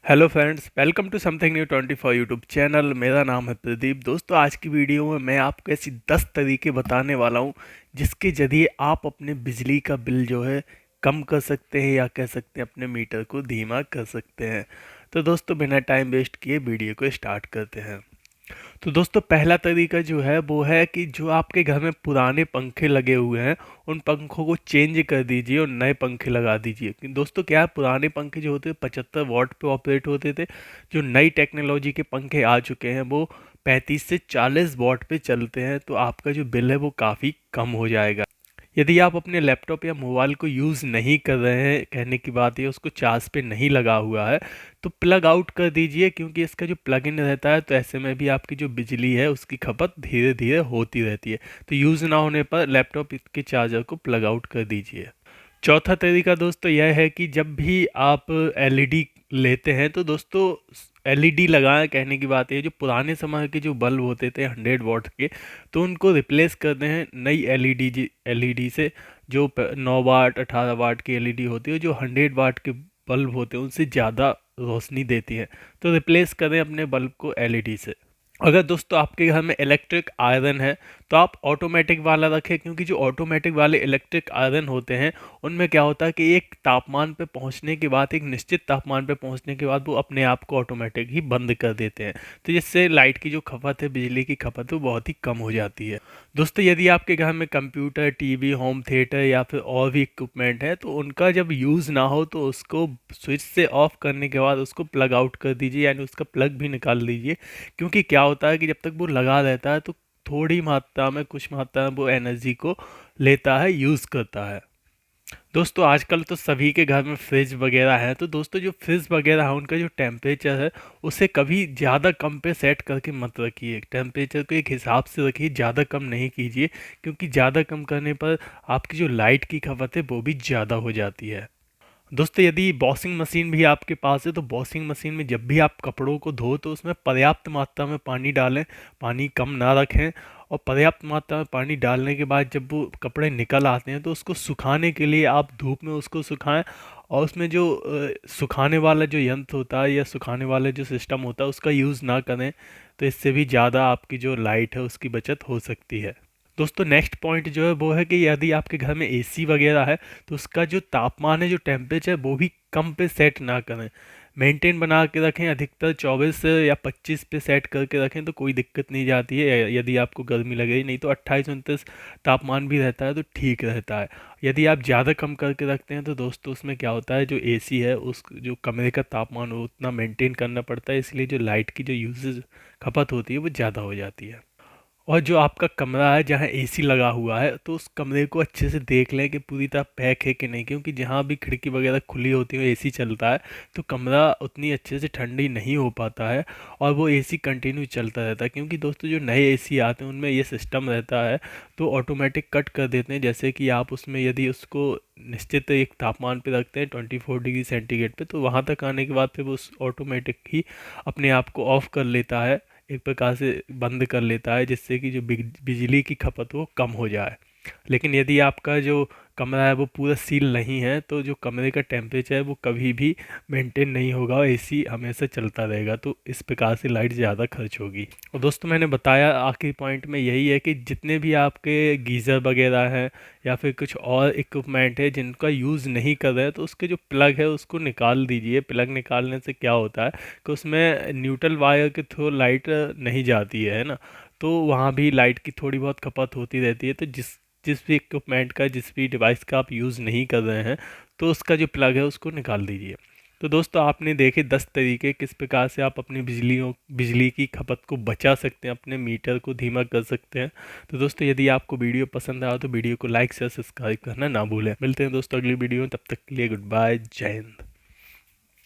Hello friends, welcome to something new 24 YouTube channel. मेरा नाम है प्रदीप। दोस्तों, आज की वीडियो में मैं आपको ऐसी 10 तरीके बताने वाला हूं जिसके ज़रिए आप अपने बिजली का बिल जो है कम कर सकते हैं, या कह सकते हैं अपने मीटर को धीमा कर सकते हैं। तो दोस्तों, बिना टाइम वेस्ट किए वीडियो को स्टार्ट करते हैं। तो दोस्तों, पहला तरीका जो है वो है कि जो आपके घर में पुराने पंखे लगे हुए हैं उन पंखों को चेंज कर दीजिए और नए पंखे लगा दीजिए। कि दोस्तों, क्या है, पुराने पंखे जो होते हैं 75 वाट पे ऑपरेट होते थे। जो नई टेक्नोलॉजी के पंखे आ चुके हैं वो 35 से 40 वाट पे चलते हैं। तो आपका जो बिल है वो काफ़ी कम हो जाएगा। यदि आप अपने लैपटॉप या मोबाइल को यूज़ नहीं कर रहे हैं, कहने की बात है उसको चार्ज पे नहीं लगा हुआ है, तो प्लग आउट कर दीजिए। क्योंकि इसका जो प्लग इन रहता है तो ऐसे में भी आपकी जो बिजली है उसकी खपत धीरे धीरे होती रहती है। तो यूज़ ना होने पर लैपटॉप के चार्जर को प्लग आउट कर दीजिए। चौथा तरीका दोस्तों यह है कि जब भी आप एलईडी लेते हैं तो दोस्तों एलईडी लगाएं। कहने की बात है, जो पुराने समय के जो बल्ब होते थे 100 वाट के, तो उनको रिप्लेस करते हैं नई एलईडी से। जो 9 वाट 18 वाट की एलईडी होती है, जो 100 वाट के बल्ब होते हैं उनसे ज़्यादा रोशनी देती है। तो रिप्लेस करें अपने बल्ब को एलईडी से। अगर दोस्तों आपके घर में इलेक्ट्रिक आयरन है तो आप ऑटोमेटिक वाला रखें। क्योंकि जो ऑटोमेटिक वाले इलेक्ट्रिक आयरन होते हैं उनमें क्या होता है कि एक तापमान पे पहुंचने के बाद, एक निश्चित तापमान पे पहुंचने के बाद वो अपने आप को ऑटोमेटिक ही बंद कर देते हैं। तो जिससे लाइट की जो खपत है, बिजली की खपत है, वो बहुत ही कम हो जाती है। दोस्तों, यदि आपके घर में कंप्यूटर, टीवी, होम थिएटर या फिर और भी इक्विपमेंट है तो उनका जब यूज़ ना हो तो उसको स्विच से ऑफ करने के बाद उसको प्लग आउट कर दीजिए, यानी उसका प्लग भी निकाल दीजिए। क्योंकि क्या होता है कि जब तक वो लगा रहता है तो थोड़ी मात्रा में, कुछ मात्रा में वो एनर्जी को लेता है, यूज़ करता है। दोस्तों, आजकल तो सभी के घर में फ्रिज वगैरह है। तो दोस्तों, जो फ्रिज वगैरह है उनका जो टेम्परेचर है उसे कभी ज़्यादा कम पे सेट करके मत रखिए। टेम्परेचर को एक हिसाब से रखिए, ज़्यादा कम नहीं कीजिए। क्योंकि ज़्यादा कम करने पर आपकी जो लाइट की खपत है वो भी ज़्यादा हो जाती है। दोस्तों, यदि वॉशिंग मशीन भी आपके पास है तो वॉशिंग मशीन में जब भी आप कपड़ों को धो तो उसमें पर्याप्त मात्रा में पानी डालें। पानी कम ना रखें। और पर्याप्त मात्रा में पानी डालने के बाद जब वो कपड़े निकल आते हैं तो उसको सुखाने के लिए आप धूप में उसको सुखाएं। और उसमें जो सुखाने वाला जो यंत्र होता है या सुखाने वाला जो सिस्टम होता है उसका यूज़ ना करें। तो इससे भी ज़्यादा आपकी जो लाइट है उसकी बचत हो सकती है। दोस्तों, नेक्स्ट पॉइंट जो है वो है कि यदि आपके घर में एसी वगैरह है तो उसका जो तापमान है, जो टेम्परेचर है, वो भी कम पे सेट ना करें। मेंटेन बना के रखें। अधिकतर 24 या 25 पे सेट करके रखें तो कोई दिक्कत नहीं जाती है। यदि आपको गर्मी लगे, नहीं तो 28-29 तापमान भी रहता है तो ठीक रहता है। यदि आप ज़्यादा कम करके रखते हैं तो दोस्तों उसमें क्या होता है, जो एसी है उस जो कमरे का तापमान वो उतना मेंटेन करना पड़ता है। इसलिए जो लाइट की जो यूजेज खपत होती है वो ज़्यादा हो जाती है। और जो आपका कमरा है जहाँ एसी लगा हुआ है तो उस कमरे को अच्छे से देख लें कि पूरी तरह पैक है कि नहीं। क्योंकि जहाँ भी खिड़की वगैरह खुली होती है, एसी चलता है, तो कमरा उतनी अच्छे से ठंडी नहीं हो पाता है और वो एसी कंटिन्यू चलता रहता है। क्योंकि दोस्तों, जो नए एसी आते हैं उनमें ये सिस्टम रहता है तो ऑटोमेटिक कट कर देते हैं। जैसे कि आप उसमें यदि उसको निश्चित एक तापमान पे रखते हैं 24 डिग्री सेंटीग्रेड पे, तो वहाँ तक आने के बाद फिर वो ऑटोमेटिक ही अपने आप को ऑफ कर लेता है, एक प्रकार से बंद कर लेता है, जिससे कि जो बिजली की खपत वो कम हो जाए। लेकिन यदि आपका जो कमरा है वो पूरा सील नहीं है तो जो कमरे का टेम्परेचर है वो कभी भी मेंटेन नहीं होगा और एसी हमेशा चलता रहेगा। तो इस प्रकार से लाइट ज़्यादा खर्च होगी। और दोस्तों, मैंने बताया आखिरी पॉइंट में यही है कि जितने भी आपके गीज़र वगैरह हैं या फिर कुछ और इक्विपमेंट है जिनका यूज़ नहीं कर रहे हैं तो उसके जो प्लग है उसको निकाल दीजिए। प्लग निकालने से क्या होता है कि उसमें न्यूट्रल वायर के थ्रू लाइट नहीं जाती है ना। तो वहाँ भी लाइट की थोड़ी बहुत खपत होती रहती है। तो जिस जिस भी इक्विपमेंट का, जिस भी डिवाइस का आप यूज़ नहीं कर रहे हैं तो उसका जो प्लग है उसको निकाल दीजिए। तो दोस्तों, आपने देखे 10 तरीके किस प्रकार से आप अपनी बिजली की खपत को बचा सकते हैं, अपने मीटर को धीमा कर सकते हैं। तो दोस्तों, यदि आपको वीडियो पसंद आया तो वीडियो को लाइक से सब्सक्राइब करना ना भूलें। मिलते हैं दोस्तों अगली वीडियो में, तब तक के लिए गुड बाय, जय हिंद।